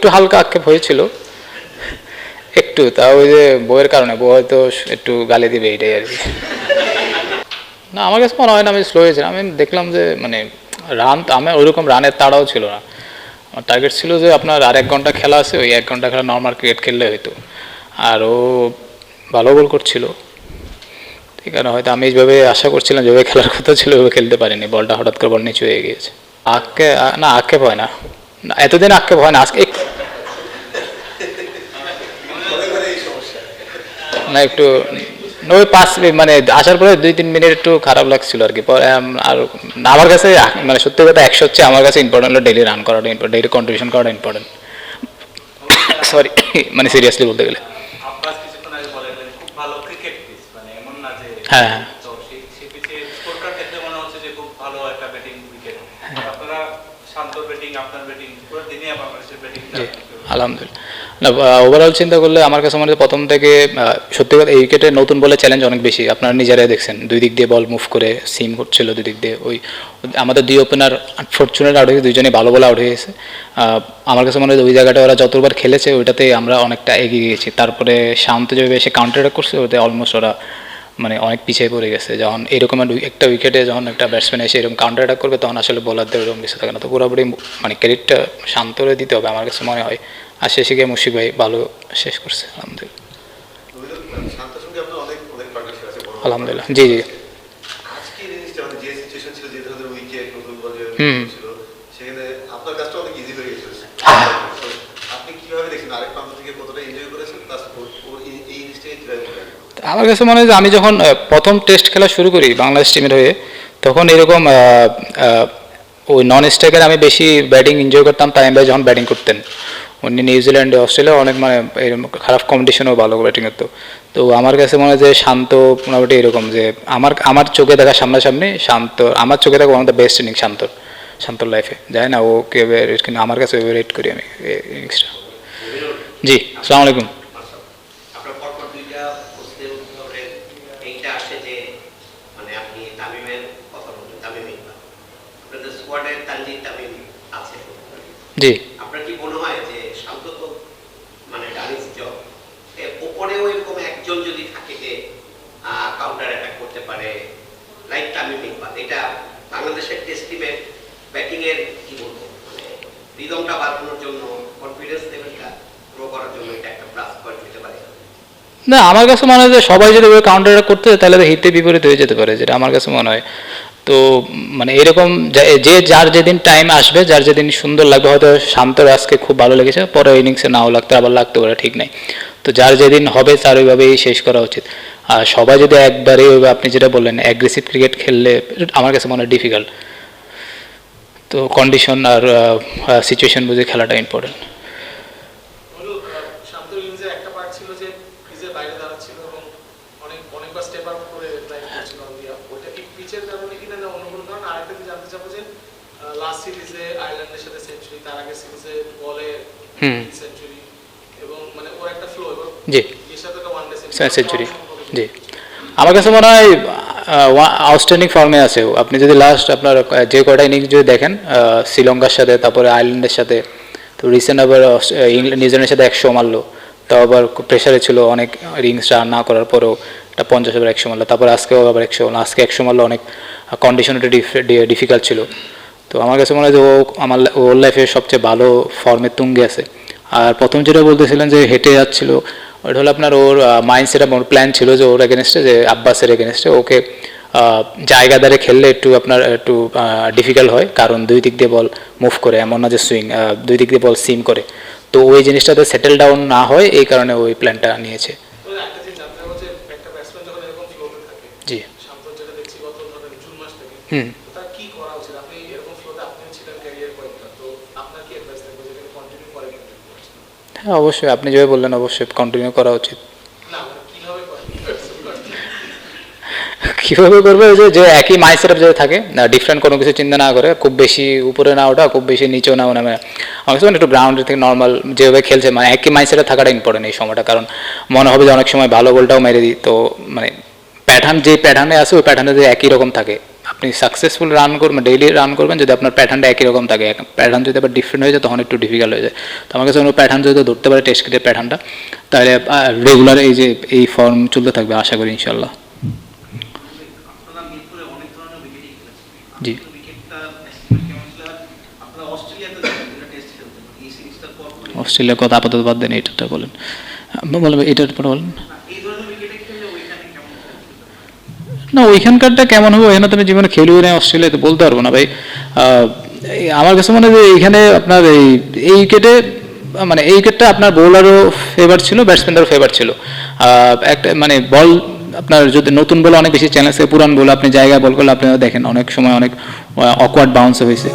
একটু হালকা আক্ষেপ হয়েছিল, একটু, তা ওই যে বইয়ের কারণে, বই হয়তো একটু গালি দিবে এটাই আর কি। না আমার কাছে মনে হয় না আমি স্লো হয়েছিলাম, আমি দেখলাম যে মানে রান, আমার ওইরকম রানের তাড়াও ছিল না। আমার টার্গেট ছিল যে আপনার আর 1 ঘন্টা খেলা আছে, ওই 1 ঘন্টা খেলা নর্মাল ক্রিকেট খেললে হয়তো। আর ও ভালো বল করছিল, ঠিক আছে, হয়তো আমি যেভাবে আশা করছিলাম যেভাবে খেলার কথা ছিল ওইভাবে খেলতে পারিনি, বলটা হঠাৎ করে বল নিচু হয়ে গিয়েছে। আক্ষেপ না, আক্ষেপ হয় না, এতদিন আক্ষেপ হয় না, আজকে না একটু ওই 5 মিনিট মানে আসার পরে 2-3 মিনিট একটু খারাপ লাগছিল আর কি। আর আমার কাছে মানে সত্যি কথা 100 হচ্ছে আমার কাছে ইম্পর্টেন্ট হলো ডেইলি রান করাটা, ডেইলি কন্ট্রিবিউশন করাটা ইম্পর্টেন্ট। সরি, মানে সিরিয়াসলি বলতে গেলে। হ্যাঁ হ্যাঁ আলহামদুলিল্লাহ। না ওভারঅল চিন্তা করলে আমার কাছে মনে হয় প্রথম থেকে সত্যি কথা এই উইকেটে নতুন বলে চ্যালেঞ্জ অনেক বেশি, আপনারা নিজেরাই দেখছেন, 2 দিক দিয়ে বল মুভ করে সিম করছিল 2 দিক দিয়ে। ওই আমাদের 2 ওপেনার আনফর্চুনেট আউট হয়ে, 2জনই ভালো বলে আউট হয়ে গেছে। আমার কাছে মনে হয় ওই জায়গাটা ওরা যতবার খেলেছে ওইটাতে আমরা অনেকটা এগিয়ে গেছি। তারপরে শান্ত যেভাবে এসে কাউন্টার অ্যাটাক করছে ওতে অলমোস্ট ওরা মানে অনেক পিছিয়ে পড়ে গেছে। যখন এরকম একটা উইকেটে যখন একটা ব্যাটসম্যান এসে এরকম কাউন্টার অ্যাটাক করবে তখন আসলে বোলারদের ওরকম কিছু থাকে না। তো পুরোপুরি মানে ক্রেডিটটা শান্তরে দিতে হবে আমার কাছে মনে হয়। আর শেষে গিয়ে মুশফিক ভাই ভালো শেষ করছে আলহামদুলিল্লাহ। আলহামদুলিল্লাহ, জি জি। হুম, আমার কাছে মনে হয় যে আমি যখন প্রথম টেস্ট খেলা শুরু করি বাংলাদেশ টিমের হয়ে, তখন এরকম ওই নন স্ট্রাইকার আমি বেশি ব্যাটিং এনজয় করতাম তামিম ভাই যখন ব্যাটিং করতেন। উনি নিউজিল্যান্ডে অস্ট্রেলিয়া অনেক মানে এরকম খারাপ কম্পিটিশনেও ভালো ব্যাটিং করতো। তো আমার কাছে মনে হয় যে শান্ত মোটামুটি এরকম যে আমার চোখে দেখা সামনাসামনি শান্ত, আমার চোখে দেখা one of the best innings শান্তর লাইফে, জানি না ও কে, কিন্তু আমার কাছে রেট করি আমি ইনিংসটা। জি, আসসালামু আলাইকুম। জি, আপনার কি মনে হয় যে শান্ত তো মানে ডানিস জব এর উপরেও এরকম একজন যদি থাকে যে কাউন্টার অ্যাটাক করতে পারে লাইক তামিম ইকবাল, এটা বাংলাদেশের টেস্ট টিমের ব্যাটিং এর কি বলবো মানে রিদমটা বাড়ানোর জন্য, কনফিডেন্স লেভেলটা গ্রো করার জন্য এটা একটা প্লাস পয়েন্ট হতে পারে? না আমার কাছে মনে হয় যে সবাই যদি ওই কাউন্টার অ্যাটাক করতে তাহলে হিতে বিপরীত হয়ে যেতে পারে, যেটা আমার কাছে মনে হয়। তো মানে এরকম যে যার যেদিন টাইম আসবে, যার যেদিন সুন্দর লাগবে, হয়তো শান্তর আজকে খুব ভালো লেগেছে, পরে ইনিংসে নাও লাগতে আবার লাগতে পারে, ঠিক নাই। তো যার যেদিন হবে তার ওইভাবেই শেষ করা উচিত। আর সবাই যদি একবারে ওইভাবে আপনি যেটা বললেন অ্যাগ্রেসিভ ক্রিকেট খেললে আমার কাছে মনে হয় ডিফিকাল্ট। তো কন্ডিশন আর সিচুয়েশন বুঝে খেলাটা ইম্পর্টেন্ট। জি সেঞ্চুরি, জি আমার কাছে মনে হয় আউটস্ট্যান্ডিং ফর্মে আছে। আপনি যদি লাস্ট আপনার যে কয়টা ইনিংস যদি দেখেন শ্রীলঙ্কার সাথে, তারপরে আয়ারল্যান্ডের সাথে, তো রিসেন্ট আবার ইংল্যান্ড নিউজিল্যান্ডের সাথে 100 মারলো, তাও আবার প্রেশারে ছিল অনেক, ইনিংস রান না করার পরেও একটা 50 ওভার 100 মারলো, তারপরে আজকেও আবার 100 মারলো, আজকে 100 মারলো, অনেক কন্ডিশনটা ডিফিকাল্ট ছিল। তো আমার কাছে মনে হয় যে ও আমার ওর লাইফে সবচেয়ে ভালো ফর্মের তুঙ্গে আছে। আর প্রথম যেটা বলতেছিলেন যে হেঁটে যাচ্ছিল, ওটা হলো আপনার ওর মাইন্ডসেট, ওর প্ল্যান ছিল যে ওর এগেনস্টে, যে আব্বাসের এগেনস্টে ওকে জায়গা দ্বারে খেললে একটু আপনার একটু ডিফিকাল্ট হয়, কারণ 2 দিক দিয়ে বল মুভ করে, এমন না যে সুইং, 2 দিক দিয়ে বল সিম করে। তো ওই জিনিসটাতে সেটেল ডাউন না হয় এই কারণে ওই প্ল্যানটা নিয়েছে। জি, হুম, হ্যাঁ অবশ্যই আপনি যেভাবে বললেন অবশ্যই কন্টিনিউ করা উচিত। কীভাবে করবে ওই যে একই মাইন্ডসেট যদি থাকে, ডিফারেন্ট কোনো কিছু চিন্তা না করে, খুব বেশি উপরে না ওঠা, খুব বেশি নিচেও না নামে, আমার কাছে একটু গ্রাউন্ডের থেকে নর্মাল যেভাবে খেলছে, মানে একই মাইন্ডসেটে থাকাটা ইম্পর্টেন্ট এই সময়টা। কারণ মনে হবে যে অনেক সময় ভালো বলটাও মেরে দিই, তো মানে প্যাটার্ন যে প্যাটার্নে আছে ওই প্যাটার্নে যদি একই রকম থাকে, আপনি সাকসেসফুল রান করবেন, ডেইলি রান করবেন যদি আপনার প্যাটার্নটা একই রকম থাকে। প্যাটার্ন যদি আবার ডিফারেন্ট হয়ে যায় তখন একটু ডিফিকাল্ট হয়ে যায়। তো আমার কাছে কোনো প্যাটার্ন যদি ধরতে পারে টেস্ট ক্রিকেটের প্যাটার্নটা, তাহলে রেগুলার এই যে এই ফর্ম চলতে থাকবে আশা করি ইনশাল্লাহ। জি, অস্ট্রেলিয়ার কথা আপাতত বাদ দেন, এটা বলেন, বলবেন এটার পরে বলেন। না ওইখানকারটা কেমন হবে, ওইখানে তো আমি জীবনে খেলুই না অস্ট্রেলিয়াতে, বলতে পারবো না ভাই। আমার কাছে মনে হয় যে এইখানে আপনার এই উইকেটে মানে এই উইকেটটা আপনার বোলারও ফেভার ছিল, ব্যাটসম্যানদেরও ফেভার ছিল। একটা মানে বল আপনার যদি নতুন বলে অনেক বেশি চ্যালেঞ্জ, পুরান বলে আপনি জায়গায় বল করলে আপনি দেখেন অনেক সময় অনেক অকওয়ার্ড বাউন্স হয়েছে।